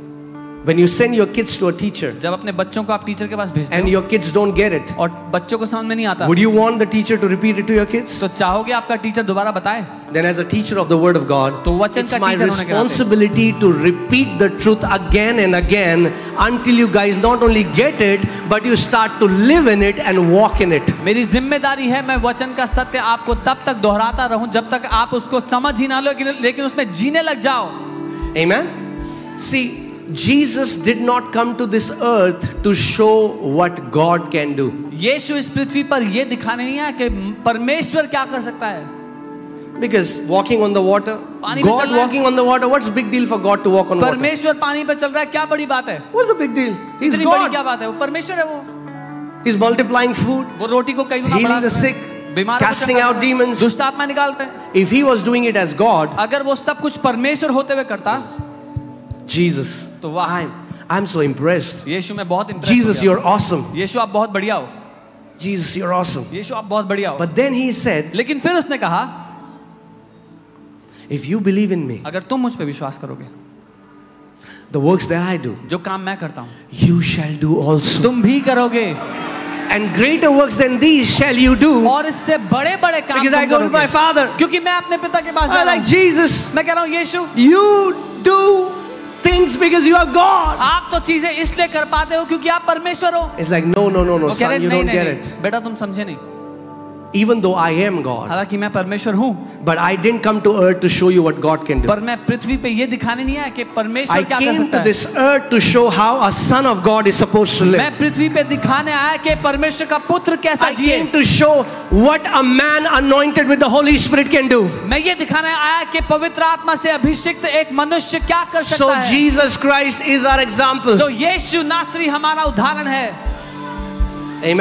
When you send your kids to a teacher जब अपने बच्चों को आप टीचर के पास भेजते and हो your kids don't get it, और बच्चों को समझ में नहीं आता, would you want the teacher to repeat it to your kids? तो चाहोगे आपका टीचर दोबारा बताए? Then as a teacher of the word of God, तो वचन it's का my टीचर होने के नाते responsibility to repeat the truth again and again until you guys not only get it but you start to live in it and walk in it. मेरी जिम्मेदारी है मैं वचन का सत्य आपको तब तक दोहराता रहूं जब तक आप उसको समझ ही ना लो, लेकिन उसमें जीने लग जाओ। Amen. See, Jesus did not come to this earth to show what God can do. यीशु इस पृथ्वी पर यह दिखाने नहीं आया कि परमेश्वर क्या कर सकता है। Because walking on the water, God walking on the water, what's the big deal for God to walk on water? परमेश्वर पानी पे चल रहा है, क्या बड़ी बात है? What's the big deal? He's इतनी बड़ी God. क्या बात है? वो परमेश्वर है वो। He's multiplying food, वो रोटी को कई गुना healing the sick, casting out demons. दुष्ट आत्मा निकालते हैं। If he was doing it as God, अगर वो सब कुछ परमेश्वर होते हुए करता, Jesus, तो वाह, I'm so impressed. यीशु मैं बहुत impressed Jesus, हो गया। you're awesome. यीशु आप बहुत बढ़िया हो। Jesus, you're awesome. यीशु आप बहुत बढ़िया हो। But then he said, लेकिन फिर उसने कहा, if you believe in me, अगर तुम मुझ पे विश्वास करोगे, the works that I do, जो काम मैं करता हूँ, you shall do also. तुम भी करोगे। And greater works than these shall you do. और इससे बड़े-बड़े काम Because I तुम go to my करोगे। Father. क्योंकि मैं अपने पिता के पास जा I'm रहा like हूँ। Jesus. मैं कह रहा हूँ यीशु, You do things because you are God. आप तो चीजें इसलिए कर पाते हो क्योंकि आप परमेश्वर हो। It's like no, वो कह रहे son, you नहीं don't नहीं get नहीं, it. बेटा तुम समझे नहीं। Even though I am God, हालांकि मैं परमेश्वर हूँ, but I didn't come to earth to show you what God can do. पर मैं पृथ्वी पे ये दिखाने नहीं आया कि परमेश्वर I क्या कर came सकता to है। this earth to show how a son of God is supposed to live. मैं पृथ्वी पे दिखाने आया कि परमेश्वर का पुत्र कैसा I जिए। came to show what a man anointed with the Holy Spirit can do. मैं ये दिखाने आया कि पवित्र आत्मा से अभिषिक्त एक मनुष्य क्या कर So सकता है। Jesus Christ is our example. तो यीशु नासरी हमारा उदाहरण है। Amen.